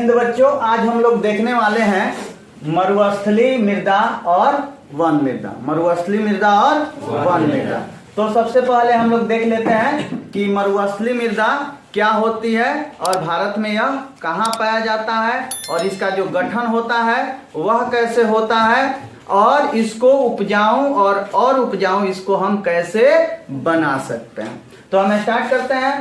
हिंद बच्चों, आज हम लोग देखने वाले हैं मरुस्थलीय मृदा और वन मृदा। मरुस्थलीय मृदा और वन मृदा। तो सबसे पहले हम लोग देख लेते हैं कि मरुस्थलीय मृदा क्या होती है और भारत में यह कहाँ पाया जाता है और इसका जो गठन होता है वह कैसे होता है और इसको उपजाऊ और उपजाऊ इसको हम कैसे बना सकते हैं। तो हम स्टार्ट करते हैं।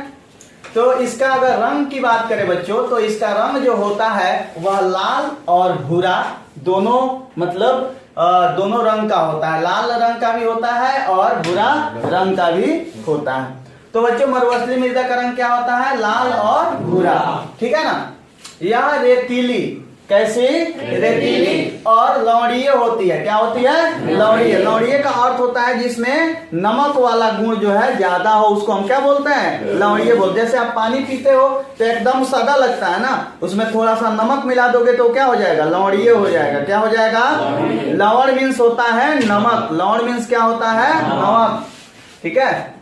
तो इसका अगर रंग की बात करें बच्चों, तो इसका रंग जो होता है वह लाल और भूरा दोनों, मतलब दोनों रंग का होता है। लाल रंग का भी होता है और भूरा रंग का भी होता है। तो बच्चों मरुस्थलीय मृदा का रंग क्या होता है? लाल और भूरा, ठीक है ना। यह रेतीली, कैसी? रेतीली और लवणीय होती है। क्या होती है? लवणीय। लवणीय का अर्थ होता है जिसमें नमक वाला गुण जो है ज्यादा हो, उसको हम क्या बोलते हैं? लवणीय बोलते हैं। जैसे आप पानी पीते हो तो एकदम सादा लगता है ना, उसमें थोड़ा सा नमक मिला दोगे तो क्या हो जाएगा? लवणीय हो जाएगा। क्या हो जाएगा? लवण मीन्स होता है नमक। लवण मीन्स क्या होता है? नमक, ठीक है।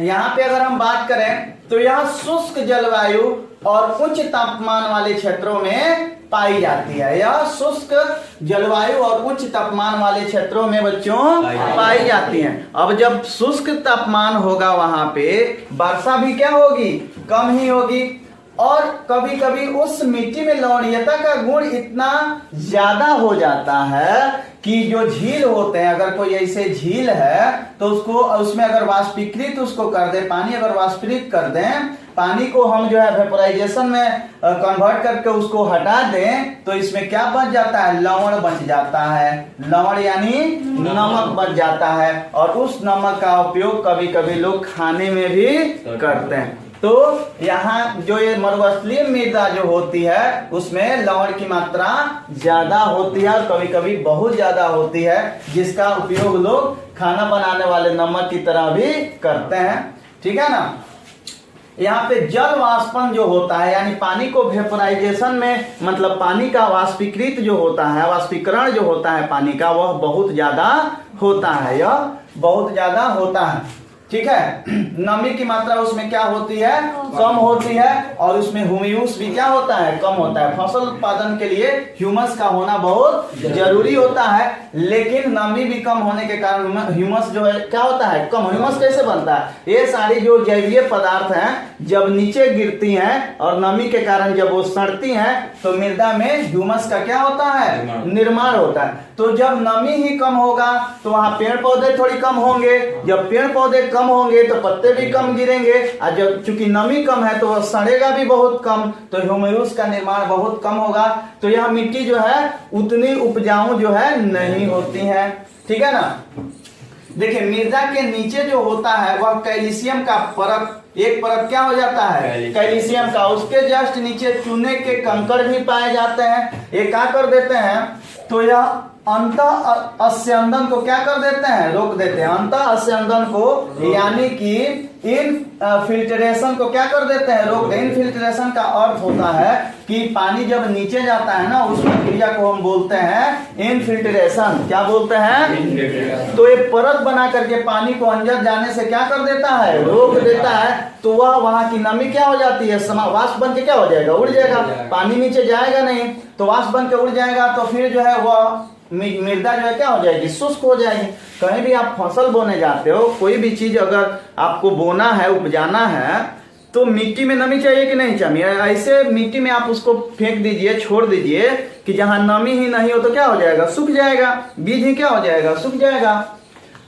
यहाँ पे अगर हम बात करें तो यह शुष्क जलवायु और उच्च तापमान वाले क्षेत्रों में पाई जाती है। यह शुष्क जलवायु और उच्च तापमान वाले क्षेत्रों में बच्चों पाई जाती है। अब जब शुष्क तापमान होगा वहां पे वर्षा भी क्या होगी? कम ही होगी। और कभी कभी उस मिट्टी में लवणीयता का गुण इतना ज्यादा हो जाता है कि जो झील होते हैं, अगर कोई ऐसे झील है तो उसको, उसमें अगर वाष्पीकृत उसको कर दे, पानी अगर वाष्पीकृत कर दें, पानी को हम जो है वेपोराइजेशन में कन्वर्ट करके उसको हटा दें, तो इसमें क्या बच जाता है? लवण बच जाता है। लवण यानी नमक बच जाता है और उस नमक का उपयोग कभी कभी लोग खाने में भी करते हैं। तो यहाँ जो ये मरुस्थलीय मृदा जो होती है उसमें लवण की मात्रा ज्यादा होती है और कभी कभी बहुत ज्यादा होती है, जिसका उपयोग लोग खाना बनाने वाले नमक की तरह भी करते हैं, ठीक है ना। यहाँ पे जल वाष्पन जो होता है, यानी पानी को वेपोराइजेशन में, मतलब पानी का वाष्पीकृत जो होता है, वाष्पीकरण जो होता है पानी का, वह बहुत ज्यादा होता है। यह बहुत ज्यादा होता है, ठीक है। नमी की मात्रा उसमें क्या होती है? कम होती है। और उसमें ह्यूमस भी क्या होता है? कम होता है। फसल उत्पादन के लिए ह्यूमस का होना बहुत जरूरी होता है, लेकिन नमी भी कम होने के कारण ह्यूमस जो है क्या होता है? कम। ह्यूमस कैसे बनता है? ये सारी जो जैवीय पदार्थ हैं जब नीचे गिरती हैं और नमी के कारण जब वो सड़ती हैं तो मृदा में ह्यूमस का क्या होता है? निर्माण होता है। तो जब नमी ही कम होगा तो वहां पेड़ पौधे थोड़ी कम होंगे। जब पेड़ पौधे कम होंगे तो पत्ते भी कम गिरेंगे, और जब चूंकि नमी कम है तो वह सड़ेगा भी बहुत कम, तो ह्यूमस का निर्माण बहुत कम होगा। तो यह मिट्टी जो है उतनी उपजाऊ जो है नहीं होती है, ठीक है ना। देखिए मृदा के नीचे जो होता है वह कैल्शियम का परत, एक परत क्या हो जाता है? कैल्शियम का। उसके जस्ट नीचे चूने के कंकड़ भी पाए जाते हैं। ये क्या कर देते हैं? तो यह अंतः अस्यंदन को क्या कर देते हैं? रोक देते हैं। अंतः अस्यंदन को यानी कि इनफिल्ट्रेशन को क्या कर देते हैं? रोक देते हैं। इनफिल्ट्रेशन का अर्थ होता है कि पानी जब नीचे जाता है ना, उस प्रक्रिया को हम बोलते हैं इनफिल्ट्रेशन। क्या बोलते हैं? तो ये परत बना करके पानी को अंदर जाने से क्या कर देता है? रोक देता है। तो वह वहां की नमी क्या हो जाती है? वाष्प बन के क्या हो जाएगा? उड़ जाएगा। पानी नीचे जाएगा नहीं तो वाष्प बन के उड़ जाएगा। तो फिर जो है वह मृदा जो है क्या हो जाएगी? शुष्क हो जाएगी। कहीं भी आप फसल बोने जाते हो, कोई भी चीज अगर आपको बोना है, उपजाना है, तो मिट्टी में नमी चाहिए कि नहीं चाहिए? ऐसे मिट्टी में आप उसको फेंक दीजिए, छोड़ दीजिए कि जहां नमी ही नहीं हो तो क्या हो जाएगा? सूख जाएगा। बीज ही क्या हो जाएगा? सूख जाएगा।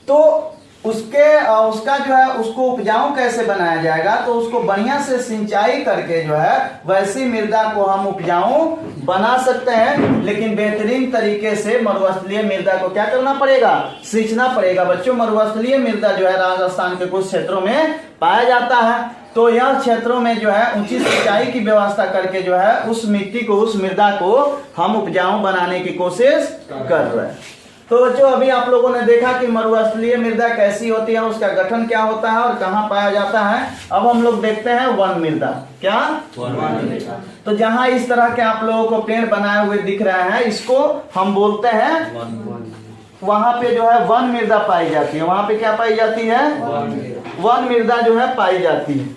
तो उसका जो है उसको उपजाऊ कैसे बनाया जाएगा? तो उसको बढ़िया से सिंचाई करके जो है वैसी मृदा को हम उपजाऊ बना सकते हैं। लेकिन बेहतरीन तरीके से मरुस्थलीय मृदा को क्या करना पड़ेगा? सींचना पड़ेगा। बच्चों मरुस्थलीय मृदा जो है राजस्थान के कुछ क्षेत्रों में पाया जाता है। तो यह क्षेत्रों में जो है ऊंची सिंचाई की व्यवस्था करके जो है उस मिट्टी को, उस मृदा को हम उपजाऊ बनाने की कोशिश कर रहे हैं। तो बच्चों अभी आप लोगों ने देखा कि मरुस्थलीय मृदा कैसी होती है, उसका गठन क्या होता है और कहाँ पाया जाता है। अब हम लोग देखते हैं वन मृदा। क्या? वन मृदा। तो जहाँ इस तरह के आप लोगों को पेड़ बनाए हुए दिख रहे हैं, इसको हम बोलते हैं, वहां पे जो है वन मृदा पाई जाती है। वहां पे क्या पाई जाती है? वन मृदा जो है पाई जाती है।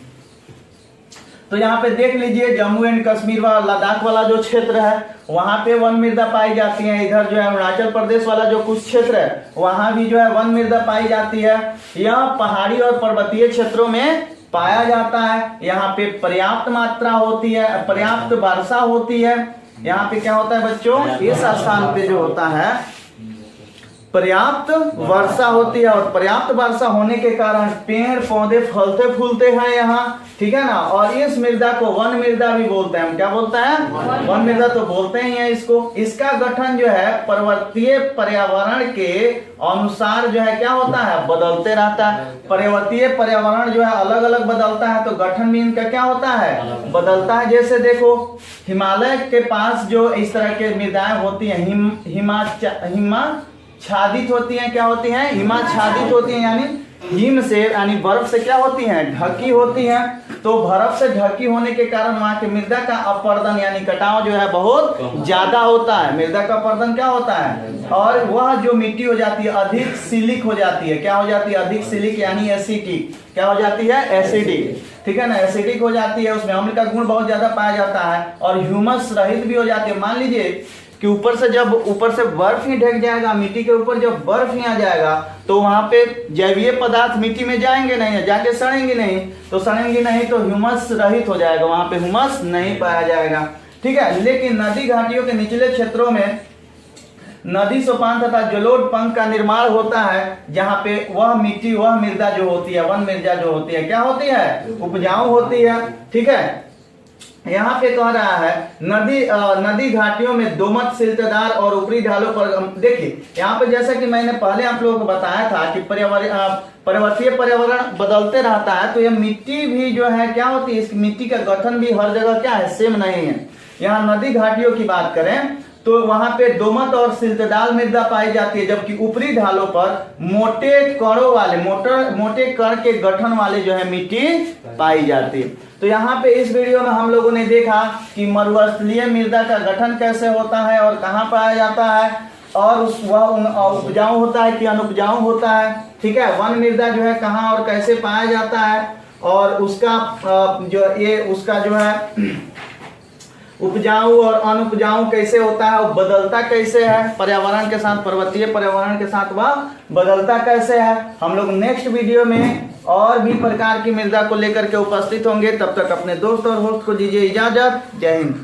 तो यहाँ पे देख लीजिए जम्मू एंड कश्मीर व लद्दाख वाला जो क्षेत्र है वहां पे वन मृदा पाई जाती है। इधर जो है अरुणाचल प्रदेश वाला जो कुछ क्षेत्र है वहां भी जो है वन मृदा पाई जाती है। यह पहाड़ी और पर्वतीय क्षेत्रों में पाया जाता है। यहाँ पे पर्याप्त मात्रा होती है, पर्याप्त वर्षा होती है। यहाँ पे क्या होता है बच्चों, इस स्थान पे जो होता है पर्याप्त वर्षा होती है और पर्याप्त वर्षा होने के कारण पेड़ पौधे फलते फूलते हैं यहाँ, ठीक है ना। और इस मृदा को वन मृदा भी बोलते हैं। हम क्या बोलते हैं, वन मृदा तो बोलते ही हैं इसको। इसका गठन जो है पर्वतीय पर्यावरण के अनुसार जो है क्या होता है, बदलते रहता है। पर्वतीय पर्यावरण जो है अलग अलग बदलता है तो गठन भी इनका क्या होता है, बदलता है। जैसे देखो हिमालय के पास जो इस तरह के मृदाएं होती है हिमाच्छादित होती हैं। क्या होती हैं, हिमाच्छादित होती हैं, यानी हिम से यानी बर्फ से क्या होती हैं, ढकी होती हैं। तो बर्फ से ढकी होने के कारण वहां के मृदा का अपरदन यानी कटाव जो है बहुत ज्यादा होता है। मृदा का अपरदन क्या होता है, और वह जो मिट्टी हो जाती है अधिक सिलिक हो जाती है। क्या हो जाती है, अधिक सिलिक यानी एसिडिक। क्या हो जाती है, एसिडिक, ठीक है ना, एसिडिक हो जाती है। उसमें अम्ल का गुण बहुत ज्यादा पाया जाता है और ह्यूमस रहित भी हो जाती है। मान लीजिए कि ऊपर से बर्फ ही ढक जाएगा, मिट्टी के ऊपर जब बर्फ ही आ जाएगा तो वहां पे जैवीय पदार्थ मिट्टी में जाएंगे नहीं, जाके सड़ेंगे नहीं। तो सड़ेंगे नहीं तो ह्यूमस रहित हो जाएगा, वहां पे ह्यूमस नहीं पाया जाएगा, ठीक है। लेकिन नदी घाटियों के निचले क्षेत्रों में नदी सोपान तथा जलोढ़ पंख का निर्माण होता है, जहाँ पे वह मिट्टी वह मृदा जो होती है, वन मृदा जो होती है क्या होती है, उपजाऊ होती है, ठीक है। यहाँ पे कह रहा है नदी घाटियों में दोमट सिलतेदार और ऊपरी ढालों पर देखिए यहाँ पे जैसा कि मैंने पहले आप लोगों को बताया था कि पर्वतीय पर्यावरण बदलते रहता है तो यह मिट्टी भी जो है क्या होती है, इस मिट्टी का गठन भी हर जगह क्या है, सेम नहीं है। यहाँ नदी घाटियों की बात करें तो वहां पे दोमट और सिलतेदार मृदा पाई जाती है, जबकि ऊपरी ढालों पर मोटे कणों वाले मोटे कण के गठन वाले जो है मिट्टी पाई जाती है। तो यहाँ पे इस वीडियो में हम लोगों ने देखा कि मरुस्थलीय मृदा का गठन कैसे होता है और कहाँ पाया जाता है, और वह उपजाऊ होता है कि अनुपजाऊ होता है, ठीक है। वन मृदा जो है कहाँ और कैसे पाया जाता है, और उसका उसका जो है उपजाऊ और अनुपजाऊ कैसे होता है, वो बदलता कैसे है पर्यावरण के साथ, पर्वतीय पर्यावरण के साथ वह बदलता कैसे है। हम लोग नेक्स्ट वीडियो में और भी प्रकार की मृदा को लेकर के उपस्थित होंगे। तब तक अपने दोस्त और होस्ट को दीजिए इजाजत। जय हिंद।